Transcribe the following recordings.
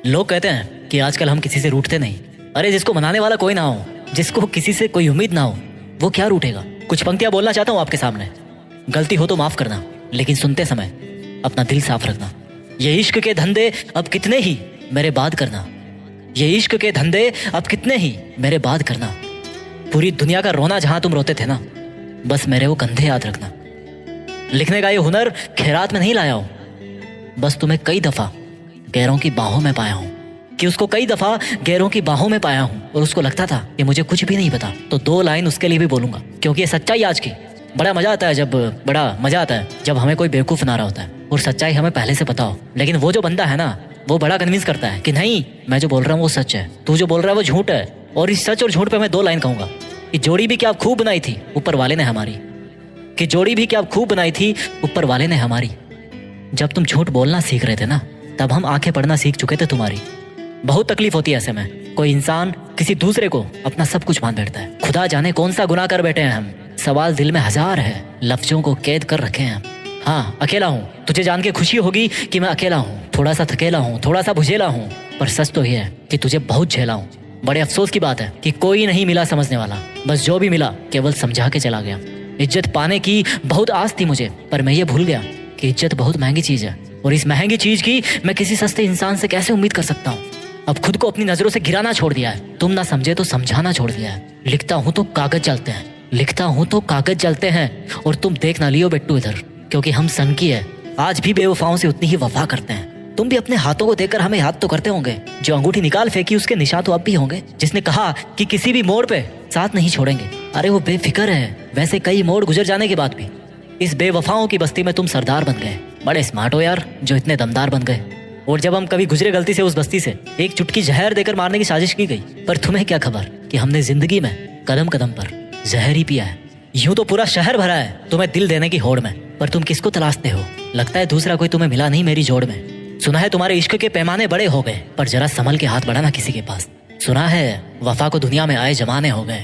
लोग कहते हैं कि आजकल हम किसी से रूठते नहीं। अरे जिसको मनाने वाला कोई ना हो, जिसको किसी से कोई उम्मीद ना हो, वो क्या रूठेगा। कुछ पंक्तियां बोलना चाहता हूँ आपके सामने। गलती हो तो माफ करना, लेकिन सुनते समय अपना दिल साफ रखना। ये इश्क के धंधे अब कितने ही मेरे बाद करना। ये इश्क के धंधे अब कितने ही मेरे बाद करना। पूरी दुनिया का रोना जहां तुम रोते थे ना, बस मेरे वो कंधे याद रखना। लिखने का ये हुनर खैरात में नहीं लाया हूं, बस तुम्हें कई दफा गैरों की बाहों में पाया हूं। कि उसको कई दफा गैरों की बाहों में पाया हूं और उसको लगता था कि मुझे कुछ भी नहीं पता। तो 2 लाइन उसके लिए भी बोलूंगा, क्योंकि ये सच्चाई आज की। बड़ा मजा आता है जब हमें कोई बेवकूफ ना रहा होता है और सच्चाई हमें पहले से पता हो। लेकिन वो जो बंदा है ना, वो बड़ा कन्विंस करता है कि नहीं, मैं जो बोल रहा हूँ वो सच है, तू जो बोल रहा है वो झूठ है। और इस सच और झूठ पे मैं 2 लाइन कहूंगा कि जोड़ी भी क्या खूब बनाई थी ऊपर वाले ने हमारी। कि जोड़ी भी क्या खूब बनाई थी ऊपर वाले ने हमारी। जब तुम झूठ बोलना सीख रहे थे ना, तब हम आंखें पढ़ना सीख चुके थे तुम्हारी। बहुत तकलीफ होती है ऐसे में। कोई इंसान किसी दूसरे को अपना सब कुछ मान बैठता है। खुदा जाने कौन सा गुनाह कर बैठे हैं हम। सवाल दिल में 1000 है, लफ्जों को कैद कर रखे हैं। हाँ, अकेला हूँ। तुझे जान के खुशी होगी कि मैं अकेला हूँ, थोड़ा सा थकेला हूँ, थोड़ा सा बुझेला हूँ, पर सच तो ये है कि तुझे बहुत झेला हूँ। बड़े अफसोस की बात है कि कोई नहीं मिला समझने वाला, बस जो भी मिला केवल समझा के चला गया। इज्जत पाने की बहुत आस थी मुझे, पर मैं ये भूल गया कि इज्जत बहुत महंगी चीज है, और इस महंगी चीज की मैं किसी सस्ते इंसान से कैसे उम्मीद कर सकता हूँ। अब खुद को अपनी नजरों से गिराना छोड़ दिया है। तुम ना समझे तो समझाना छोड़ दिया है। लिखता हूँ तो कागज जलते हैं, लिखता हूँ तो कागज जलते हैं, और तुम देख ना लियो बेट्टू इधर, क्योंकि हम सन की है। आज भी बेवफाओं से उतनी ही वफा करते हैं। तुम भी अपने हाथों को देखकर हमें याद तो करते होंगे। जो अंगूठी निकाल फेंकी उसके निशान तो अब भी होंगे। जिसने कहा कि किसी भी मोड़ पे साथ नहीं छोड़ेंगे, अरे वो बेफिक्र है। वैसे कई मोड़ गुजर जाने के बाद भी इस बेवफाओं की बस्ती में तुम सरदार बन गए। बड़े स्मार्ट हो यार, जो इतने दमदार बन गए। और जब हम कभी गुजरे गलती से उस बस्ती से, एक चुटकी जहर देकर मारने की साजिश की गई, पर तुम्हें क्या खबर कि हमने जिंदगी में कदम कदम पर जहर ही पिया है। यूं तो पूरा शहर भरा है तुम्हें दिल देने की होड़ में, पर तुम किसको तलाशते हो। लगता है दूसरा कोई तुम्हें मिला नहीं मेरी जोड़ में। सुना है तुम्हारे इश्क के पैमाने बड़े हो गए, पर जरा संभल के हाथ बढ़ाना किसी के पास। सुना है वफा को दुनिया में आए जमाने हो गए।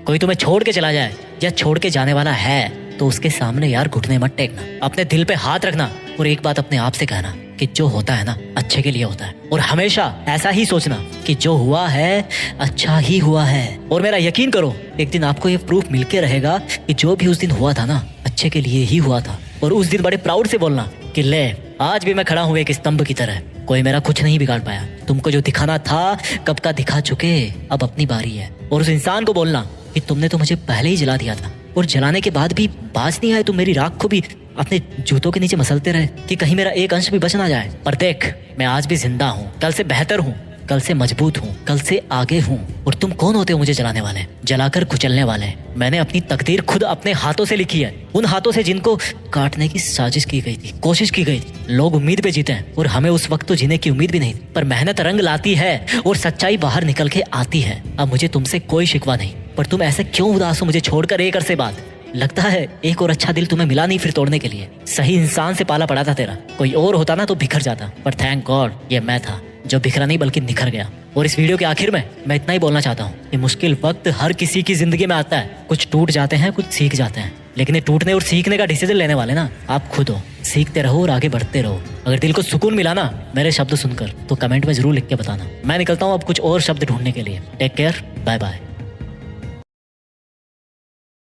कोई तुम्हें छोड़ के चला जाए या छोड़ के जाने वाला है तो उसके सामने यार घुटने मत टेकना, अपने दिल पे हाथ रखना, और एक बात अपने आप से कहना कि जो होता है ना अच्छे के लिए होता है। और हमेशा ऐसा ही सोचना कि जो हुआ है अच्छा ही हुआ है। और मेरा यकीन करो, एक दिन आपको ये प्रूफ मिलके रहेगा कि जो भी उस दिन हुआ था ना, अच्छे के लिए ही हुआ था। और उस दिन बड़े प्राउड से बोलना कि ले, आज भी मैं खड़ा हूँ एक स्तंभ की तरह, कोई मेरा कुछ नहीं बिगाड़ पाया। तुमको जो दिखाना था कब का दिखा चुके, अब अपनी बारी है। और उस इंसान को बोलना कि तुमने तो मुझे पहले ही जला दिया था, और जलाने के बाद भी बाज नहीं आए, तुम मेरी राख को भी अपने जूतों के नीचे मसलते रहे कि कहीं मेरा एक अंश भी बच ना जाए। पर देख, मैं आज भी जिंदा हूँ, कल से बेहतर हूँ, कल से मजबूत हूँ, कल से आगे हूँ। और तुम कौन होते हो मुझे जलाने वाले, जलाकर कुचलने वाले। मैंने अपनी तकदीर खुद अपने हाथों से लिखी है, उन हाथों से जिनको काटने की साजिश की गई थी, कोशिश की गई थी। लोग उम्मीद पे जीते हैं, और हमें उस वक्त तो जीने की उम्मीद भी नहीं थी, पर मेहनत रंग लाती है और सच्चाई बाहर निकल के आती है। अब मुझे तुमसे कोई शिकवा नहीं, पर तुम ऐसे क्यों उदास हो मुझे छोड़कर एक अरसे बाद। लगता है एक और अच्छा दिल तुम्हें मिला नहीं फिर तोड़ने के लिए। सही इंसान से पाला पड़ा था तेरा, कोई और होता ना तो बिखर जाता, पर थैंक गॉड ये मैं था जो बिखरा नहीं बल्कि निखर गया। और इस वीडियो के आखिर में मैं इतना ही बोलना चाहता हूँ कि मुश्किल वक्त हर किसी की जिंदगी में आता है। कुछ टूट जाते हैं, कुछ सीख जाते हैं, लेकिन ये टूटने और सीखने का डिसीजन लेने वाले ना आप खुद हो। सीखते रहो और आगे बढ़ते रहो। अगर दिल को सुकून मिला ना मेरे शब्द सुनकर, तो कमेंट में जरूर लिख के बताना। मैं निकलता हूँ अब कुछ और शब्द ढूंढने के लिए। Take care, bye bye.